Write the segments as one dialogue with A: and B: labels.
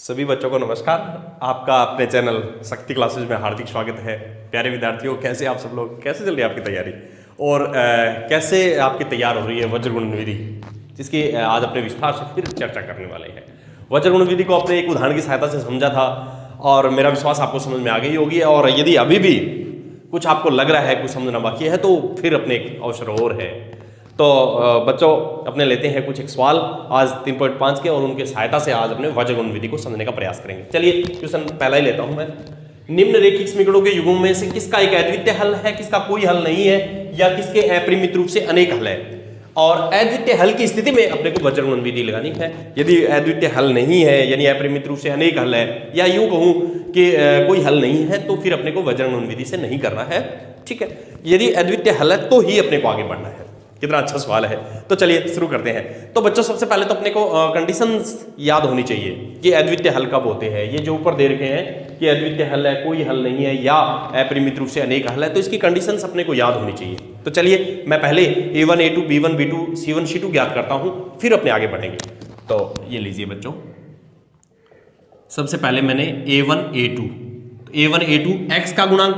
A: सभी बच्चों को नमस्कार। आपका अपने चैनल शक्ति क्लासेज में हार्दिक स्वागत है। प्यारे विद्यार्थियों, कैसे आप सब लोग, कैसे चल रही है आपकी तैयारी और कैसे आपकी तैयार हो रही है वज्र गुणन विधि, जिसकी आज अपने विस्तार से फिर चर्चा करने वाले हैं। वज्र गुणन विधि को अपने एक उदाहरण की सहायता से समझा था और मेरा विश्वास आपको समझ में आ गई होगी। और यदि अभी भी कुछ आपको लग रहा है, कुछ समझना बाकी है, तो फिर अपने एक अवसर और है। तो बच्चों अपने लेते हैं कुछ एक सवाल आज 3.5 के और उनके सहायता से आज अपने वज्र गुणन विधि को समझने का प्रयास करेंगे। चलिए क्वेश्चन पहला ही लेता हूं मैं। निम्नलिखित समीकरणों के युग्मों में से किसका एक अद्वितीय हल है, किसका कोई हल नहीं है, या किसके अपरिमित रूप से अनेक हल है। और अद्वितीय हल की स्थिति में अपने को वज्र गुणन विधि लगानी है। यदि अद्वितीय हल नहीं है यानी अपरिमित रूप से अनेक हल है, या यूं कहूं कि कोई हल नहीं है, तो फिर अपने को वज्र गुणन विधि से नहीं करना है। ठीक है, यदि अद्वितीय हल है तो ही अपने को आगे बढ़ना है। कितना अच्छा सवाल है। तो चलिए शुरू करते हैं। तो बच्चों सबसे पहले तो अपने को कंडीशंस याद होनी चाहिए कि अद्वितीय हल कब होते हैं। ये जो ऊपर दे रखे हैं कि अद्वितीय हल है, कोई हल नहीं है, या अपरिमित रूप से अनेक हल है, तो इसकी कंडीशंस अपने को याद होनी चाहिए। तो चलिए मैं पहले a1 a2 b1 b2 c1 c2 ज्ञात करता हूं, फिर अपने आगे बढ़ेंगे। तो ये लीजिए बच्चों, सबसे पहले मैंने a1 a2, a1 a2 x का गुणांक,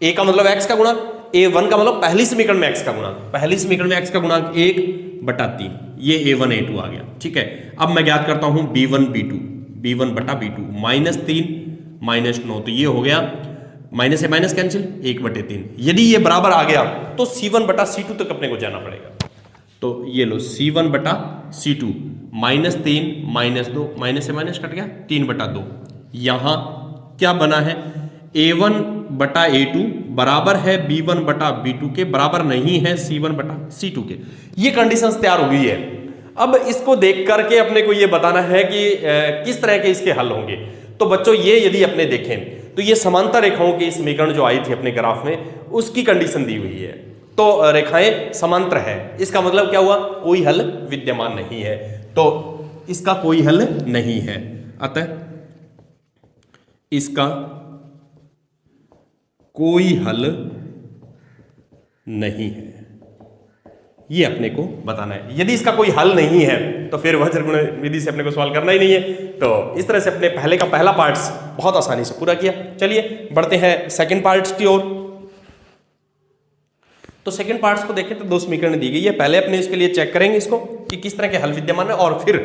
A: a का मतलब x का गुणांक, a1 का मतलब पहली समीकरण में x का गुणांक, पहली समीकरण में x का गुणांक 1/3, ये a1 a2 आ गया। ठीक है, अब मैं ज्ञात करता हूं b1 b2, b1/b2 -3 -9, तो ये हो गया माइनस से माइनस कैंसिल 1/3। यदि ये बराबर आ गया तो c1/c2 तक अपने को जाना पड़ेगा। तो ये लो c1/c2 -3 -2, माइनस से माइनस कट गया 3/2। यहां क्या बना है, a1/a2 बराबर है b1/b2 के, बराबर नहीं है c1/c2 के। ये कंडीशंस तैयार हो गई है। अब इसको देख करके अपने को ये बताना है कि किस तरह के इसके हल होंगे। तो बच्चों ये यदि अपने देखें तो ये समांतर रेखाओं की समीकरण जो आई थी अपने ग्राफ में, उसकी कंडीशन दी हुई है। तो रेखाएं समांतर है, इसका मतलब क्या हुआ, कोई हल विद्यमान नहीं है। तो इसका कोई हल नहीं है, अतः इसका कोई हल नहीं है, ये अपने को बताना है। यदि इसका कोई हल नहीं है तो फिर वज्र गुणन विधि से अपने को सवाल करना ही नहीं है। तो इस तरह से अपने पहले का पहला पार्ट्स बहुत आसानी से पूरा किया। चलिए बढ़ते हैं सेकंड पार्ट्स की ओर। तो सेकंड पार्ट्स को देखें तो दो समीकरण दी गई है। पहले अपने इसके लिए चेक करेंगे इसको कि किस तरह के हल विद्यमान है, और फिर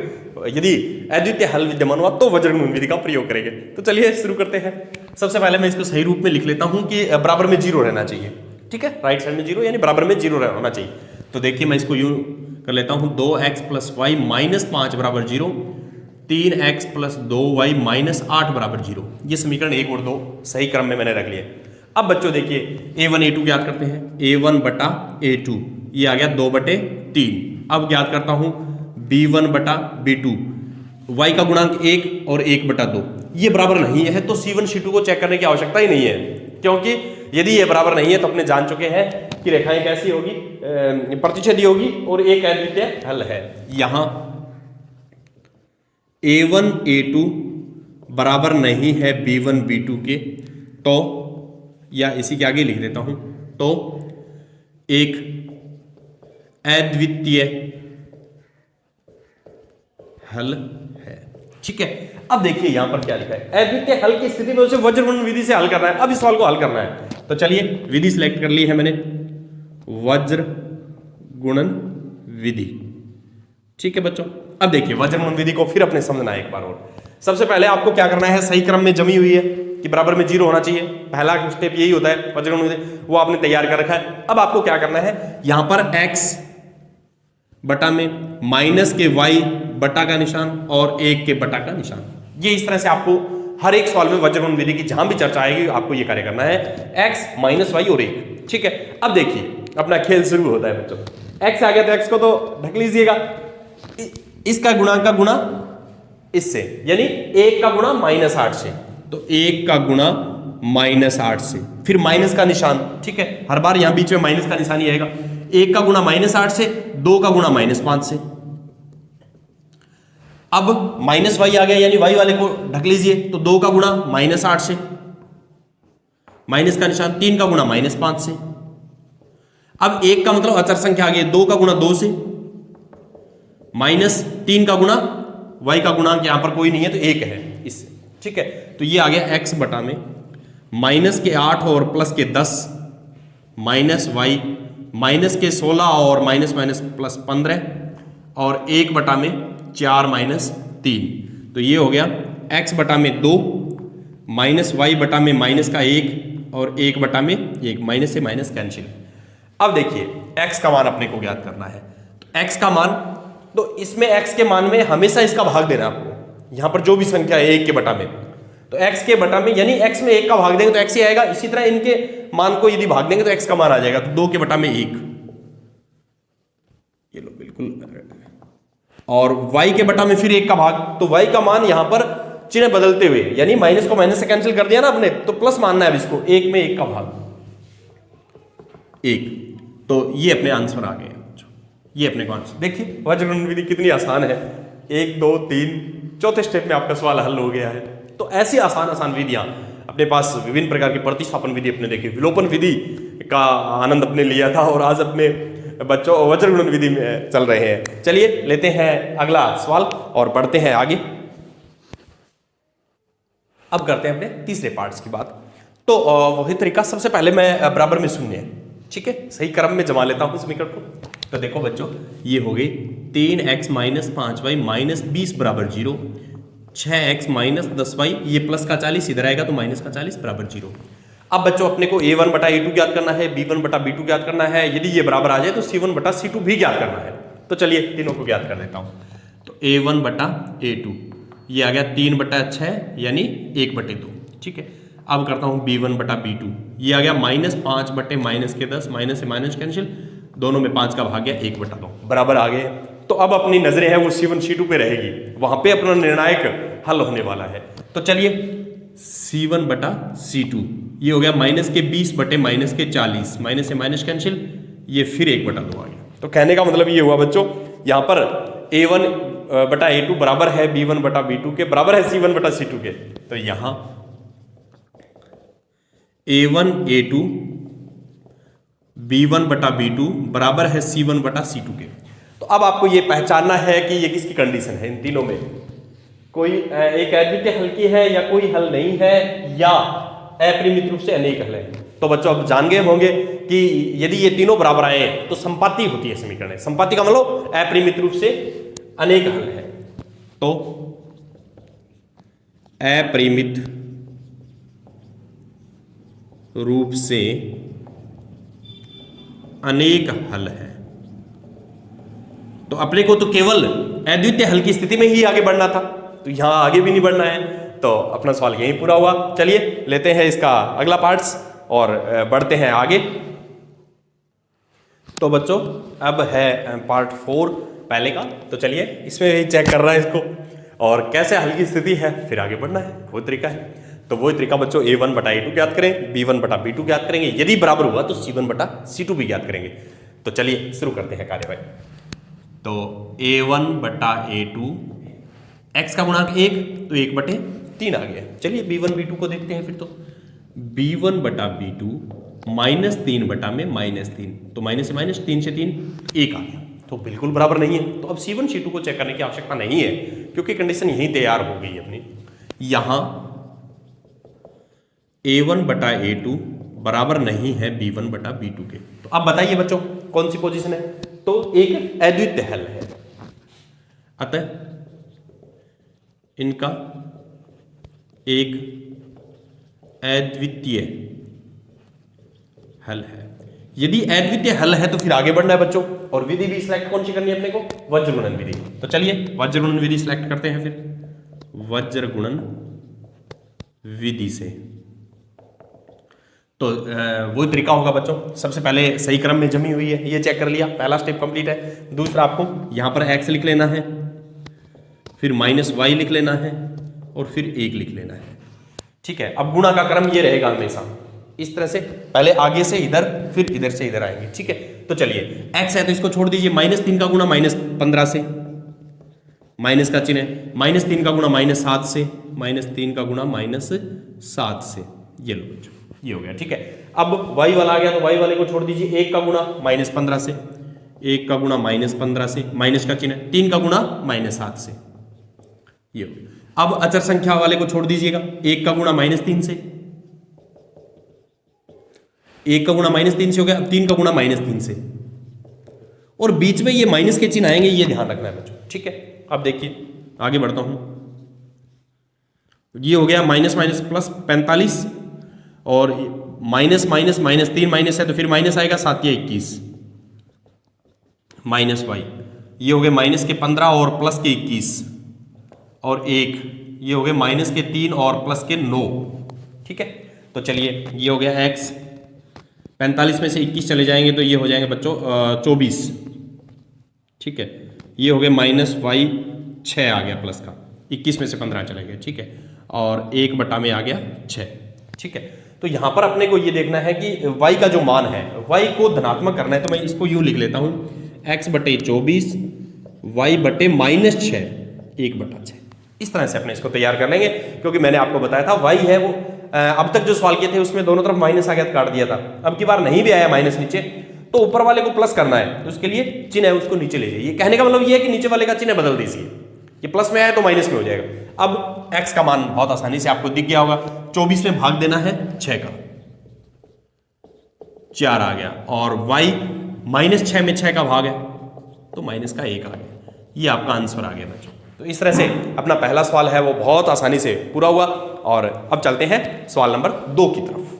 A: यदि अद्वितीय हल विद्यमान हुआ तो वज्र गुणन विधि का प्रयोग करेंगे। तो चलिए शुरू करते हैं। सबसे पहले मैं इसको सही रूप में लिख लेता हूं कि बराबर में 0 रहना चाहिए। ठीक है, राइट साइड में 0 यानी बराबर में 0 रहना चाहिए। तो देखिए मैं इसको यूं कर लेता हूं, 2x + y - 5 = 0, 3x + 2y - 8 = 0। ये समीकरण 1 और 2 सही क्रम में मैंने रख लिए। अब बच्चों देखिए a1 a2 ज्ञात करते हैं। a1/a2 ये आ गया 2/3। अब ज्ञात करता हूं b1/b2, y का गुणांक 1 और 1/2, ये बराबर नहीं है, तो c1 c2 को चेक करने की आवश्यकता ही नहीं है, क्योंकि यदि ये बराबर नहीं है तो अपने जान चुके हैं कि रेखाएं कैसी होगी, प्रतिच्छेदी होगी और एक अद्वितीय हल है। यहां a1 a2 बराबर नहीं है b1 b2 के, तो या इसी के आगे लिख देता हूं, तो एक अद्वितीय हल है। ठीक है, अब देखिए यहां पर क्या लिखा है, अद्वितीय हल की स्थिति में उसे वज्र गुणन विधि से हल करना है। अब इस सवाल को हल करना है। तो चलिए विधि सिलेक्ट कर ली है मैंने, वज्र गुणन विधि। ठीक है बच्चों, अब देखिए वज्र गुणन विधि को फिर अपने समझना है एक बार और। सबसे पहले आपको क्या करना है, सही क्रम में जमी हुई है कि बराबर में 0 होना चाहिए, पहला स्टेप यही होता है वज्र गुणन विधि, वो आपने तैयार कर रखा है। अब आपको क्या करना है, यहां पर x बटा में माइनस के y बटा का निशान और 1 के बटा का निशान, ये इस तरह से आपको हर एक सवाल में वज्र गुणन विधि की जहां भी चर्चा आएगी आपको ये कार्य करना है, x - y और 1। ठीक है, अब देखिए अपना खेल शुरू होता है बच्चों। x आ गया तो x को तो ढक लीजिएगा, इसका गुणांक का गुणा इससे, यानी 1 का गुणा -8 से, तो 1 का गुणा -8 से, फिर माइनस का निशान। ठीक है, हर बार यहां बीच में माइनस का निशान ही आएगा। 1 का गुणा -8 से, 2 का गुणा -5 से। अब -y आ गया, यानी y वाले को ढक लीजिए, तो 2 का गुणा -8 से, माइनस का निशान, 3 का गुणा -5 से। अब 1 का मतलब अचर संख्या आ गई, 2 का गुणा 2 से, -3 का गुणा y का गुणांक यहाँ पर कोई नहीं है तो 1 है इससे, ठीक है। तो ये आ गया x बटा में माइनस के 8 और प्लस के 10 माइनस y माइनस के 16 और माइनस माइनस प्लस 15 और 1 बटा में 4 माइनस 3। तो ये हो गया x बटा में 2 माइनस y बटा में माइनस का 1 और 1 बटा में 1, माइनस से माइनस कैंसिल। अब देखिए x का मान अपने को ज्ञात करना है। तो x का मान, तो इसमें x के मान में हमेशा इसका भाग देना आपको। यहां पर जो भी संख्या है 1 के बटा में, तो x के बटा में यानी x में 1 का भाग देंगे तो x ही आएगा। इसी तरह इनके मान को यदि भाग देंगे तो x का मान आ जाएगा। तो 2 के बटा में 1, ये लो बिल्कुल, और y के बटा में फिर 1 का भाग। तो y का मान यहां पर चिन्ह बदलते हुए यानी माइनस को माइनस से कैंसिल कर दिया ना अपने, तो प्लस मानना है अब इसको, 1 में 1 का भाग 1। तो ये अपने आंसर आ गए, ये अपने को आंसर। देखिए वज्रगुणन विधि कितनी आसान है, 1 2 3 चौथे स्टेप में आपका सवाल हल हो गया है। तो ऐसी आसान आसान विधियां अपने पास, विभिन्न प्रकार की प्रतिस्थापन विधि अपने देखी, विलोपन विधि का आनंद अपने लिया था और आज अपने बच्चों वज्रगुणन विधि में चल रहे हैं। चलिए लेते हैं अगला सवाल और बढ़ते हैं आगे। अब करते हैं अपने तीसरे पार्ट्स की बात। तो वही तरीका, सबसे पहले मैं बराबर में शून्य, ठीक है, सही क्रम में जमा लेता हूं समीकरण को। तो देखो बच्चों, ये हो गई 3x माइनस 5y माइनस 20 बराबर 0, 6x माइनस 10y, ये प्लस का 40 इधर आएगा तो माइनस का 40 बराबर 0। अब बच्चों अपने को a1 बटा a2 ज्ञात करना है, b1 बटा b2 ज्ञात करना है, यदि ये बराबर आ जाए तो c1 बटा c2 भी ज्ञात करना है। तो चलिए तीनों को ज्ञात कर देता हूं। तो a1 बटा a2 ये आ गया 3 बटा 6 यानी 1 बटे 2, ठीक है। अब करता हूं b1 बटा b2, ये आ गया माइनस 5 बटे माइनस के 10, माइनस से माइनस कैंसिल, दोनों में 5 का भाग गया 1 बटा 2, बराबर आ गए। तो अब अपनी नजरें हैं वो c1 c2 पे रहेगी, वहां पे अपना निर्णायक हल होने वाला है। तो चलिए c1 बटा c2 ये हो गया माइनस के 20 बटे माइनस के 40, माइनस से माइनस कैंसिल, ये फिर 1 बटा 2 आ गया। तो कहने का मतलब ये हुआ बच्चों, यहां पर a1 बटा a2 बराबर है b1 बटा b2 के, बराबर है c1 बटा c2 के। तो यहां a1 a2 b1 बटा b2 बराबर है c1 बटा c2 के। तो अब आपको ये पहचानना है कि ये किसकी कंडीशन है, इन तीनों में कोई एक अद्वितीय हल की है या कोई हल नहीं है या अपरिमित रूप से अनेक हल है। तो बच्चों अब जान गए होंगे कि यदि ये तीनों बराबर आए तो संपाती होती है समीकरण। संपाती का मतलब अपरिमित रूप से अनेक हल है। तो अपरिमित रूप से अनेक हल है, तो अपने को तो केवल अद्वितीय हल की स्थिति में ही आगे बढ़ना था, तो यहां आगे भी नहीं बढ़ना है। तो अपना सवाल यहीं पूरा हुआ। चलिए लेते हैं इसका अगला पार्ट्स और बढ़ते हैं आगे। तो बच्चों अब है पार्ट 4 पहले का, तो चलिए इसमें भी चेक कर रहा है इसको और कैसे हल की स्थिति है, फिर आगे बढ़ना है, वो तरीका है। तो वही तरीका बच्चों a1 बटा a2 ज्ञात करें, b1 बटा b2 ज्ञात करेंगे, यदि बराबर हुआ तो c1 बटा c2 भी ज्ञात करेंगे। तो चलिए शुरू करते हैं कार्यवाही। तो a1 बटा a2, x का गुणांक 1 तो 1 बटे 3 आ गया। चलिए b1 b2 को देखते हैं फिर। तो b1 बटा b2 माइनस 3 बटा में माइनस 3, तो माइनस से माइनस, 3 से 3 1 आ गया, तो बिल्कुल बराबर नहीं है। तो अब c1 c2 को चेक करने की आवश्यकता नहीं है क्योंकि कंडीशन यहीं तैयार हो गई अपनी। यहां a1 बटा a2 बराबर नहीं है b1 बटा b2 के। तो अब बताइए बच्चों कौन सी पोजीशन है, तो एक अद्वितीय हल है, अतः इनका एक अद्वितीय हल है। यदि अद्वितीय हल है तो फिर आगे बढ़ना है बच्चों, और विधि भी सिलेक्ट कौन सी करनी है अपने को, वज्रगुणन विधि। तो चलिए वज्रगुणन विधि सिलेक्ट करते हैं फिर, वज्रगुणन विधि से। तो वो तरीका होगा बच्चों, सबसे पहले सही क्रम में जमी हुई है, ये चेक कर लिया, पहला स्टेप कंप्लीट है। दूसरा आपको यहां पर x लिख लेना है, फिर माइनस y लिख लेना है और फिर 1 लिख लेना है, ठीक है। अब गुणा का क्रम ये रहेगा हमेशा इस तरह से, पहले आगे से इधर फिर इधर से इधर आएंगे, ठीक है। तो चलिए x है तो इसको छोड़ दीजिए, -3 का गुणा -15 से, माइनस का चिन्ह है, -3 का गुणा -7 से, -3 का गुणा -7 से, ये लो बच्चों ये हो गया, ठीक है। अब y वाला आ गया तो y वाले को छोड़ दीजिए, 1 का गुणा -15 से, 1 का गुणा -15 से, माइनस का चिन्ह, 3 का गुणा -7 से, ये हो गया। अब अचर संख्या वाले को छोड़ दीजिएगा, 1 का गुणा -3 से, 1 का गुणा -3 से हो गया। अब 3 का गुणा -3 से, और बीच में ये माइनस के चिन्ह आएंगे, ये ध्यान रखना है बच्चों, ठीक है। अब देखिए आगे बढ़ता हूं, ये हो गया माइनस माइनस प्लस 45, और माइनस माइनस -3 माइनस है तो फिर माइनस आएगा, 7 या 21 माइनस वाई, ये हो गए माइनस के 15 और प्लस के 21 और 1, ये हो गए माइनस के 3 और प्लस के 9, ठीक है। तो चलिए ये हो गया x, 45 में से 21 चले जाएंगे तो ये हो जाएंगे बच्चों 24, ठीक है। ये हो गए माइनस वाई 6 आ गया प्लस का, 21 में से 15 चले गए, ठीक है, और 1 बटा में आ गया 6, ठीक है। तो यहां पर अपने को ये देखना है कि y का जो मान है, y को धनात्मक करना है, तो मैं इसको यूं लिख लेता हूं, x बटे 24 y बटे -6 1 बटा 6। इस तरह से अपने इसको तैयार कर लेंगे, क्योंकि मैंने आपको बताया था y है वो अब तक जो सवाल किए थे उसमें दोनों तरफ माइनस आ गया तो काट दिया था, अब की बार नहीं भी आया माइनस नीचे, तो ऊपर वाले को प्लस करना है, तो उसके लिए चिन्ह है उसको नीचे ले जाइए। कहने का मतलब ये है कि नीचे वाले का चिन्ह बदल दीजिए, ये प्लस में आया तो माइनस में हो जाएगा। अब x का मान बहुत आसानी से आपको दिख गया होगा, 24 में भाग देना है 6 का, 4 आ गया, और y -6 में 6 का भाग है तो माइनस का 1 आ गया, ये आपका आंसर आ गया बच्चों। तो इस तरह से अपना पहला सवाल है वो बहुत आसानी से पूरा हुआ, और अब चलते हैं सवाल नंबर 2 की तरफ।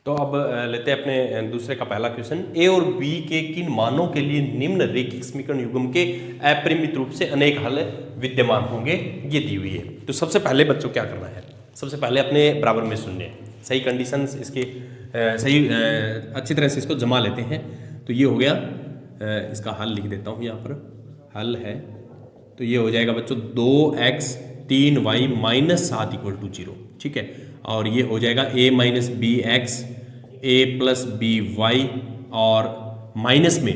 A: तो अब लेते हैं अपने दूसरे का पहला क्वेश्चन, a और b के किन मानों के लिए निम्न रैखिक समीकरण युग्म के अपरिमित रूप से अनेक हल विद्यमान होंगे, ये दी हुई है। तो सबसे पहले बच्चों क्या करना है, सबसे पहले अपने बराबर में शून्य, सही कंडीशंस इसके सही अच्छी तरह से इसको जमा लेते हैं। तो ये हो गया, इसका हल लिख देता हूँ यहाँ पर, हल है तो ये हो जाएगा बच्चों 2x 3y -7 = 0, ठीक है, और ये हो जाएगा a - bx a + by और माइनस में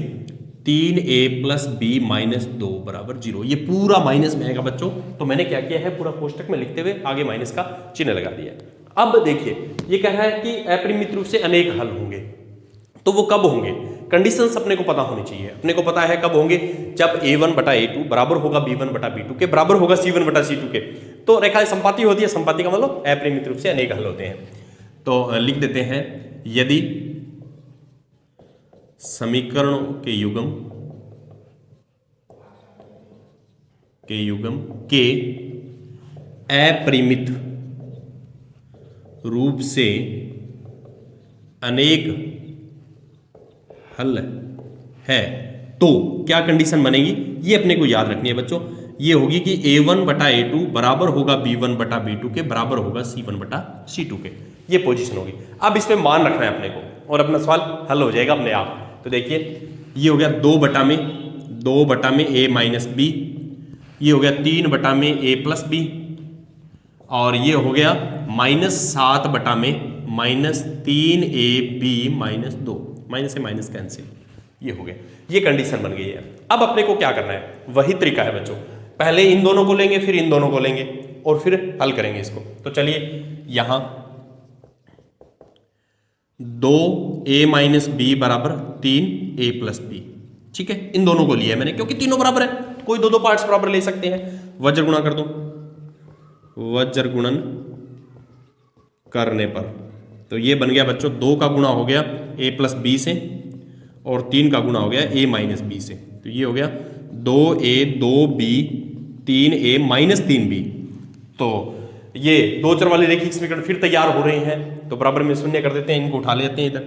A: 3a + b - 2 = 0, ये पूरा माइनस में आएगा बच्चों। तो मैंने क्या किया है, पूरा कोष्टक में लिखते हुए आगे माइनस का चिन्ह लगा दिया। अब देखिए ये कह रहा है कि अपरिमित रूप से अनेक हल होंगे, तो वो कब होंगे, कंडीशंस अपने को पता होनी चाहिए। अपने को पता है कब होंगे, जब a1 बटा a2 बराबर होगा b1 बटा b2 के, बराबर होगा c1 बटा c2 के। तो रेखा संपाती होती है, संपाती का मतलब अपरिमित रूप से अनेक हल होते हैं। तो लिख देते हैं, यदि समीकरणों के युग्म के अपरिमित रूप से अनेक हल है, तो क्या कंडीशन बनेगी, ये अपने को याद रखनी है बच्चों। ये होगी कि a1 बटा a2 बराबर होगा b1 बटा b2 के, बराबर होगा c1 बटा c2 के, ये पोजीशन होगी। अब इसमें मान रखना है अपने को, और अपना सवाल हल हो जाएगा अपने आप। तो देखिए ये हो गया 2 बटा में a - b, ये हो गया 3 बटा में a + b, और ये हो गया -7 बटा में -3ab - 2, माइनस से माइनस कैंसिल, ये हो गया, ये कंडीशन बन गई है। अब अपने को क्या करना है, वही तरीका है बच्चों, पहले इन दोनों को लेंगे, फिर इन दोनों को लेंगे, और फिर हल करेंगे इसको। तो चलिए यहां 2a - b = 3a + b, ठीक है, इन दोनों को लिया मैंने क्योंकि तीनों बराबर है, कोई दो पार्ट्स बराबर ले सकते हैं। वज्र गुणा कर दो, वज्र गुणन करने पर तो ये बन गया बच्चों, 2 का गुणा हो गया a + b से, और 3 का गुणा हो गया a - b से, तो ये हो गया 2a 2b 3a - 3b। तो ये दो चर वाले रैखिक समीकरण फिर तैयार हो रहे हैं, तो बराबर में शून्य कर देते हैं, इनको उठा लेते हैं इधर।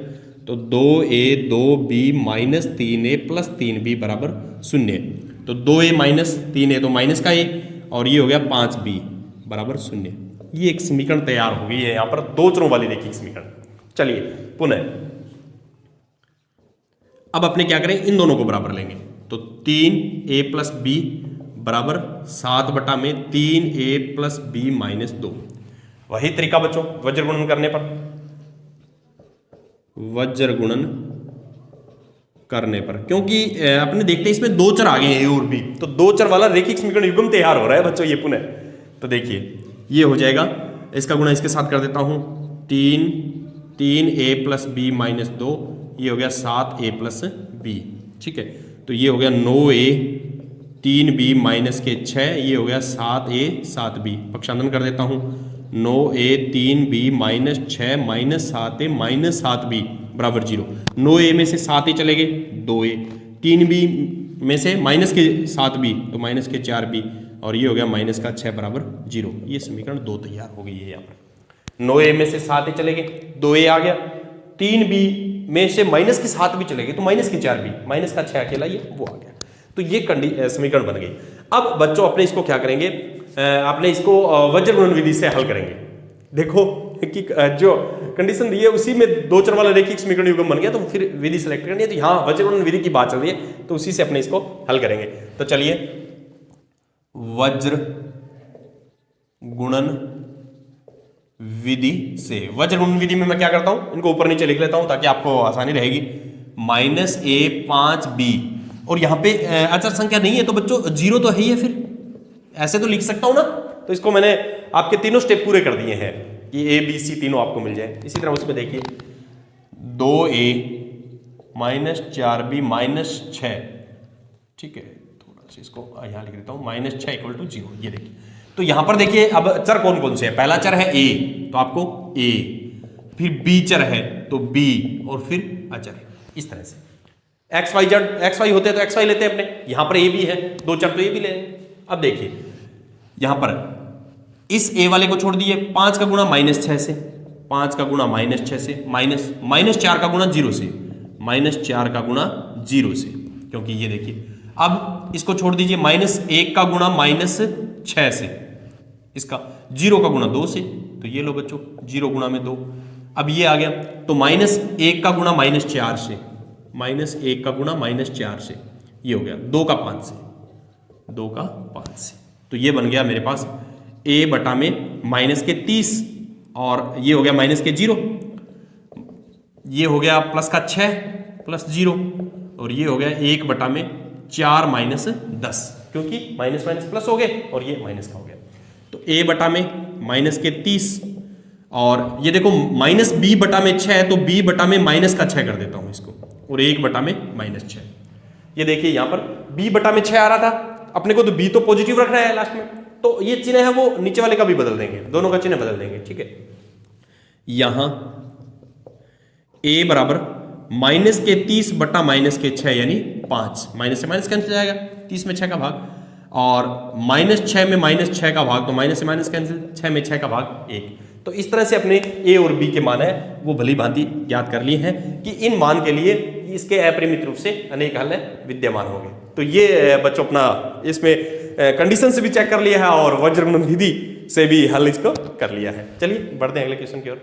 A: तो 2a 2b - 3a + 3b = 0। तो 2a - 3a तो माइनस का a, और ये हो गया 5b = 0। ये एक समीकरण तैयार हो गई है यहां पर, दो चरों वाली रैखिक समीकरण। चलिए पुनः अब अपने क्या करें, इन दोनों को बराबर लेंगे। तो 3a + b = 7 बटा में 3a + b - 2। वही तरीका बच्चों वज्र गुणन करने पर, वज्र गुणन करने पर, क्योंकि अपने देखते हैं इसमें दो चर आ गए हैं a और b, तो दो चर वाला रैखिक समीकरण युग्म तैयार हो रहा है बच्चों ये पुनः। तो देखिए ये हो जाएगा, इसका गुणा इसके साथ कर देता हूं, 3a + b - 2, ये हो गया 7a + b, ठीक है। तो ये हो गया 9a 3b माइनस के 6, ये हो गया 7a 7b। पक्षांतरण कर देता हूँ, 9a 3b minus 6 minus 7a minus 7b बराबर 0। 9a में से 7a चले गए, 2a, 3b में से माइनस के 7b तो माइनस के 4b, और ये हो गया माइनस का 6 बराबर 0। ये समीकरण 2 तैयार हो गई है। यहाँ पर 9a में से 7a चले गए, 2a आ गया, 3b में से माइनस के 7b चले गए तो माइनस के 4b, माइनस का 6 अकेला ये वो आ गया। तो ये समीकरण बन गई। अब बच्चों अपने इसको क्या करेंगे, आपने इसको वज्र गुणन विधि से हल करेंगे। देखो कि जो कंडीशन दी है उसी में दो चर वाला रेखिक समीकरण युग्म बन गया, तो फिर विधि सेलेक्ट करनी है। तो यहाँ वज्र गुणन विधि की बात चल रही है तो उसी से अपने इसको हल करेंगे। तो चलिए वज्र गुणन विधि से, वज्र गुणन विधि में मैं क्या करता हूं, इनको ऊपर नीचे लिख लेता हूं ताकि आपको आसानी रहेगी। -a 5b, और यहां पे अचर संख्या नहीं है तो बच्चों 0 तो है ही है, फिर ऐसे तो लिख सकता हूं ना। तो इसको मैंने आपके तीनों स्टेप पूरे कर दिए हैं कि a b c तीनों आपको मिल जाए। इसी तरह उसमें देखिए 2a माइनस 4b माइनस 6, ठीक है, थोड़ा सा इसको यहां लिख देता हूं, -6 = 0। ये देखिए, तो यहां पर देखिए अब चर कौन कौन से हैं। पहला चर है a, तो आपको a, फिर b चर है तो b, और फिर अचर है। इस तरह से x y z, x y होते हैं तो x y लेते हैं अपने, यहां पर a भी है, दो चर तो a भी ले। अब देखिए यहां पर इस a वाले को छोड़ दिए, 5 का गुणा -6 से, 5 का गुणा -6 से, -4 का गुणा 0 से, -4 का गुणा 0 से, क्योंकि ये देखिए अब इसको छोड़ दीजिए, -1 का गुणा -6 से, इसका 0 का गुणा 2 से, तो ये लो बच्चों 0 गुणा में 2। अब ये आ गया तो -1 का गुणा -4 से, -1 का गुणा -4 से, ये हो गया 2 का 5 से, 2 का 5 से। तो ये बन गया मेरे पास a बटा में -30, और ये हो गया -0, ये हो गया +6 +0, और ये हो गया 1 बटा में 4 -10, क्योंकि माइनस माइनस प्लस हो गए और ये माइनस का हो गया। तो a बटा में -30, और ये देखो -b बटा में 6 है तो b बटा में -6 कर देता हूं इसको, और 1 बटा में -6। ये देखिए यहां पर b बटा में 6 आ रहा था अपने को, तो b तो पॉजिटिव रखना है लास्ट में, तो ये चिन्ह है वो नीचे वाले का भी बदल देंगे, दोनों का चिन्ह बदल देंगे, ठीक है। यहां a बराबर -30 बटा -6 यानी 5, माइनस से माइनस कैंसिल जाएगा, 30 में 6 का भाग, और -6 में -6 का भाग, तो माइनस से माइनस कैंसिल, 6 में 6 का भाग 1। तो इस तरह से अपने a और b के मान है वो भली भांति ज्ञात कर लिए हैं कि इन मान के लिए इसके अपरिमित रूप से अनेक हल विद्यमान होंगे। तो ये बच्चों अपना इसमें कंडीशन से भी चेक कर लिया है और वज्र गुणन विधि से भी हल इसको कर लिया है। चलिए बढ़ते हैं अगले क्वेश्चन की ओर।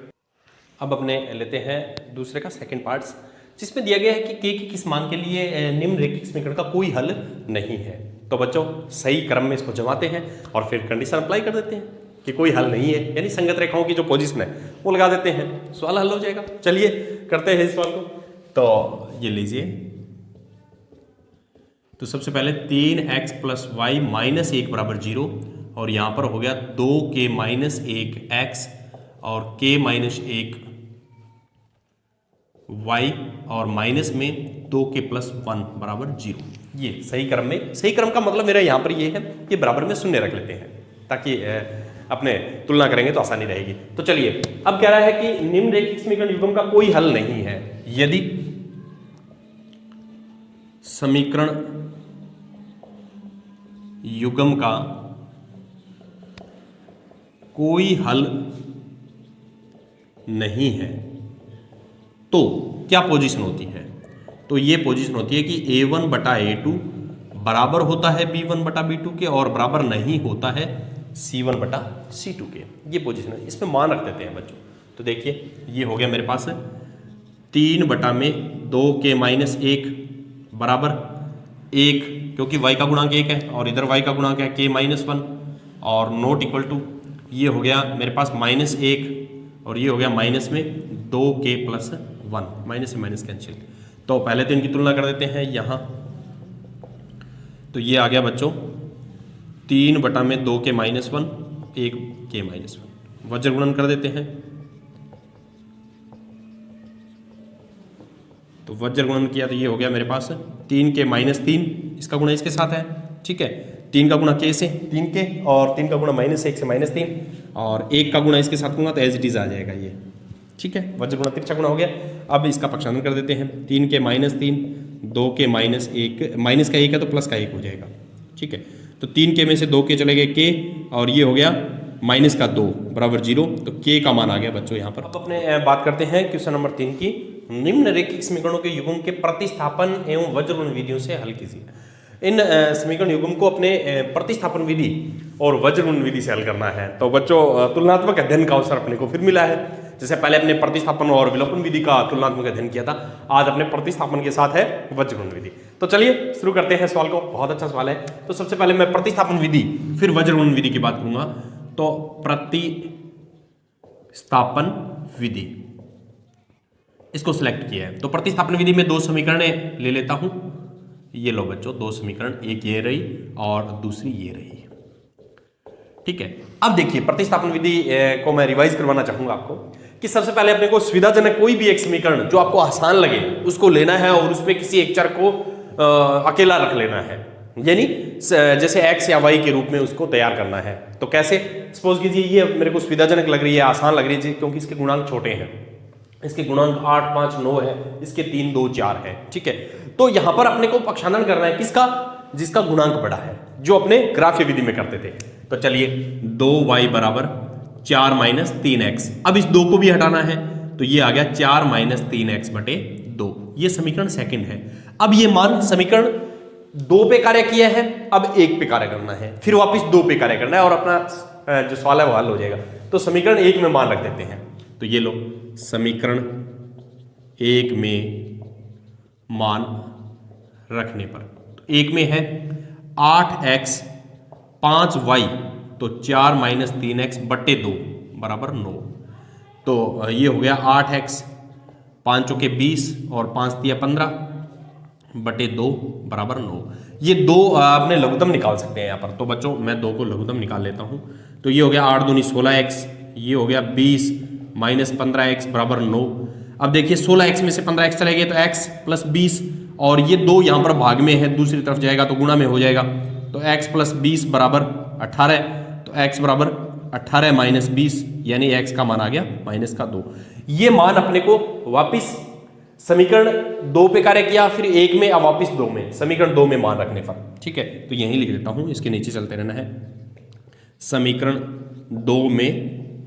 A: अब अपने लेते हैं दूसरे का सेकंड पार्ट्स, जिसमें दिया गया है कि k के किस मान के लिए निम्न रेखिक समीकरण का कोई हल नहीं है। तो बच्चों सही क्रम में इसको जमाते हैं और फिर कंडीशन अप्लाई कर देते हैं कि कोई हल नहीं है, यानी संगत रेखाओं की जो पोजीशन है वो लगा देते हैं, सवाल हल हो जाएगा। चलिए करते हैं इस सवाल को। तो ये लीजिए, तो सबसे पहले 3x + y - 1 बराबर 0, और यहां पर हो गया 2k - 1x और k - 1 y, और माइनस में 2k + 1 बराबर 0। ये सही क्रम में, सही क्रम का मतलब मेरा यहां पर ये है कि बराबर में शून्य रख लेते हैं ताकि अपने तुलना करेंगे तो आसानी रहेगी। तो चलिए अब कह रहा है कि निम्न रेखिक समीकरण युग्म का कोई हल नहीं है यदि समीकरण युग्म का कोई हल नहीं है तो क्या पोजीशन होती है। तो ये पोजीशन होती है कि a1 बटा a2 बराबर होता है b1 बटा b2 के, और बराबर नहीं होता है c1 बटा c2 के। ये पोजीशन है, इसमें मान रख देते हैं बच्चों। तो देखिए ये हो गया मेरे पास 3 बटा में 2k - 1 बराबर 1, क्योंकि y का गुणांक 1 है और इधर y का गुणांक है k - 1, और नॉट इक्वल टू ये हो गया मेरे पास -1, और ये हो गया माइनस में 2k + 1, माइनस से माइनस कैंसिल। तो पहले तो इनकी तुलना कर देते हैं यहाँ, तो ये आ गया बच्चों 3 बटा में 2k - 1, 1k - 1, वज्र गुणन कर देते हैं। तो वज्र गुणन किया तो ये हो गया मेरे पास 3k - 3, इसका गुणा इसके साथ है ठीक है। 3 का गुणा के से 3 के, और 3 का गुणा -1 से -3, और 1 का गुणा इसके साथ करूँगा तो एज इट इज आ जाएगा ये, ठीक है। वज्र गुणा तिरछा गुणा हो गया। अब इसका पक्षांतर कर देते हैं। 3 के -3, 2 के -1, माइनस का 1 है तो प्लस का 1 हो जाएगा, ठीक है। तो 3 के में से 2 के चले गए के, और ये हो गया माइनस का 2 बराबर 0, तो के का मान आ गया बच्चों यहाँ पर। अब अपने बात करते हैं क्वेश्चन नंबर 3 की। निम्नलिखित समीकरणों के युग्म के प्रतिस्थापन एवं वज्र गुणन विधियों से हल कीजिए। इन समीकरण युग्म को अपने प्रतिस्थापन विधि और वज्र गुणन विधि से हल करना है। तो बच्चों तुलनात्मक अध्ययन का अवसर अपने को फिर मिला है। जैसे पहले अपने प्रतिस्थापन और विलोपन विधि का तुलनात्मक अध्ययन किया था, आज अपने प्रतिस्थापन के साथ है वज्र गुणन विधि। तो चलिए शुरू करते हैं सवाल को। बहुत अच्छा सवाल है। तो सबसे पहले मैं प्रतिस्थापन विधि फिर वज्र गुणन विधि की बात करूंगा। तो प्रतिस्थापन विधि इसको सिलेक्ट किया है। तो प्रतिस्थापन विधि में 2 समीकरण ले लेता हूं। ये लो बच्चों 2 समीकरण, एक ये रही और दूसरी ये रही, ठीक है। अब देखिए प्रतिस्थापन विधि को मैं रिवाइज करवाना चाहूंगा आपको कि सबसे पहले अपने को सुविधाजनक कोई भी एक समीकरण जो आपको आसान लगे उसको लेना है और उसमें किसी एक चर को अकेला रख लेना है, यानी जैसे x या y के रूप में उसको तैयार करना है। तो कैसे, सपोज कीजिए ये मेरे को सुविधाजनक लग रही है, आसान लग रही है क्योंकि इसके गुणांक छोटे हैं। इसके गुणांक 8, 5, 9 है, इसके 3, 2, 4 है, ठीक है। तो यहां पर अपने को पक्षांतर करना है किसका, जिसका गुणांक बड़ा है, जो अपने ग्राफ्य विधि में करते थे। तो चलिए 2y बराबर 4 माइनस 3x। अब इस 2 को भी हटाना है तो ये आ गया 4 माइनस 3x बटे 2। ये समीकरण सेकंड है। अब ये मान समीकरण 2 पे कार्य किया है, अब 1 पे कार्य करना है, फिर वापस 2 पे कार्य करना है और अपना जो सवाल है वो हल हो जाएगा। तो समीकरण 1 में मान रख देते हैं। तो ये लो समीकरण 1 में मान रखने पर, तो 1 में है 8x 5y, तो 4 माइनस 3x बटे 2 बराबर 9। तो ये हो गया 8x 5 चौके 20 और 5 तिया 15 बटे 2 बराबर 9। ये 2 आपने लघुत्तम निकाल सकते हैं यहाँ पर। तो बच्चों मैं 2 को लघुत्तम निकाल लेता हूँ। तो ये हो गया 8 दूनी 16x, ये हो गया 20 माइनस 15x बराबर 9। अब देखिए 16x में से 15x चले गए तो x प्लस 20, और ये 2 यहाँ पर भाग में है, दूसरी तरफ जाएगा तो गुणा में हो जाएगा। तो x प्लस 20 बराबर 18, तो x बराबर 18 माइनस 20, यानी x का मान आ गया माइनस का 2। ये मान अपने को वापिस समीकरण 2 पे कार्य किया, फिर 1 में अब वापिस 2 में, समीकरण 2 में मान रखने पर, ठीक है। तो यहीं लिख देता हूं, इसके नीचे चलते रहना है। समीकरण 2 में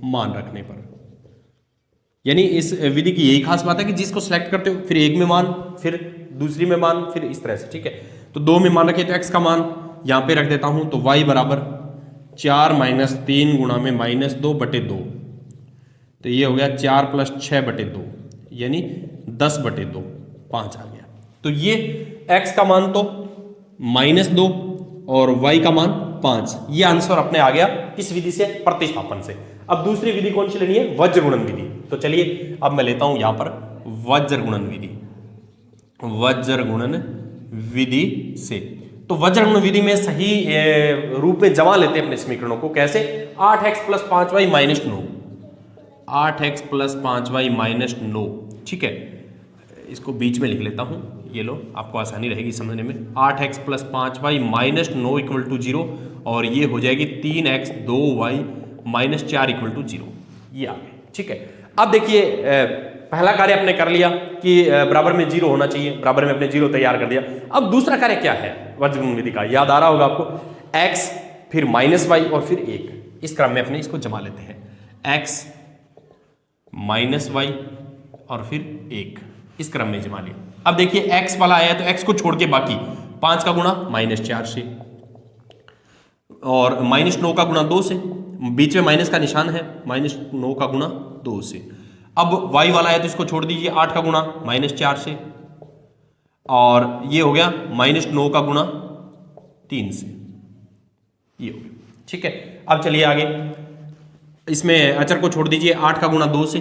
A: मान रखने पर, यानी इस विधि की यही खास बात है कि जिसको सिलेक्ट करते हो फिर 1 में मान, फिर दूसरी में मान, फिर इस तरह से, ठीक है। तो 2 में मान रखे तो x का मान यहां पे रख देता हूं। तो y बराबर 4 माइनस 3 गुणा में माइनस 2 बटे 2, तो ये हो गया 4 प्लस 6 बटे 2, यानी 10 बटे 2, 5 आ गया। तो ये x का मान तो -2 और y का मान 5, ये आंसर अपने आ गया किस विधि से, प्रतिस्थापन से। अब दूसरी विधि कौन सी लेनी है, वज्र गुणन विधि। तो चलिए अब मैं लेता हूं यहां पर वज्र गुणन विधि, वज्र गुणन विधि से। तो वज्र गुणन विधि में सही रूप में जमा लेते हैं अपने समीकरणों को। कैसे, 8x plus 5y minus 9, 8x plus 5y minus 9, ठीक है। इसको बीच में लिख लेता हूं, ये लो आपको आसानी रहेगी समझने में। 8x plus 5y minus 9 equal to 0, और ये हो जाएगी 3x 2y minus 4 equal to 0, ये आ गए, ठीक है। अब देखिए पहला कार्य आपने कर लिया कि बराबर में 0 होना चाहिए, बराबर में अपने 0 तैयार कर दिया। अब दूसरा कार्य क्या है वज्र गुणन विधि का, याद आ रहा होगा आपको, x फिर माइनस y और फिर 1, इस क्रम में अपने इसको जमा लेते हैं। x माइनस y और फिर 1, इस क्रम में जमा लिया। अब देखिए x वाला आया तो x को छोड़ के बाकी 5 का गुणा -4 से, और -9 का गुणा 2 से, बीच में माइनस का निशान है, -9 का गुणा 2 से। अब y वाला है तो इसको छोड़ दीजिए, 8 का गुणा -4 से, और ये हो गया -9 का गुणा 3 से, ये हो गया, ठीक है। अब चलिए आगे, इसमें अचर को छोड़ दीजिए, 8 का गुणा 2 से,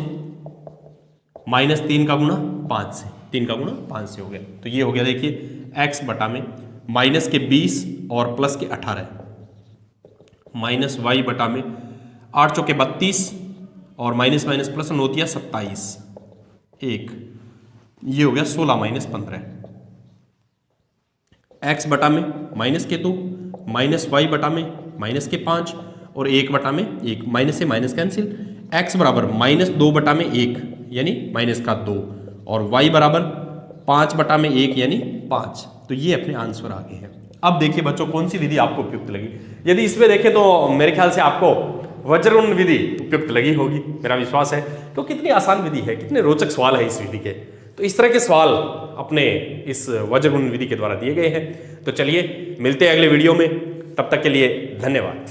A: -3 का गुणा 5 से, 3 का गुणा 5 से हो गया। तो ये हो गया देखिए x बटा में माइनस के 20 और प्लस के 18, माइनस y बटा में 8 चौके 32 और माइनस माइनस प्लस 9 तिया 27, 1, ये हो गया 16 माइनस 15, x बटा में माइनस के 2 -y बटा में माइनस के 5 और 1 बटा में 1, माइनस से माइनस कैंसिल, x बराबर -2 बटा में 1 यानी माइनस का 2 और y बराबर 5 बटा में 1 यानी 5। तो ये अपने आंसर आ गए हैं। अब देखिए बच्चों कौन सी विधि आपको उपयुक्त लगी। यदि इसमें देखें तो मेरे ख्याल से आपको वज्रगुणन विधि उपयुक्त लगी होगी, मेरा विश्वास है, तो कितनी आसान विधि है, कितने रोचक सवाल है इस विधि के। तो इस तरह के सवाल अपने इस वज्रगुणन विधि के द्वारा दिए गए हैं। तो चलिए मिलते हैं अगले वीडियो में, तब तक के लिए धन्यवाद।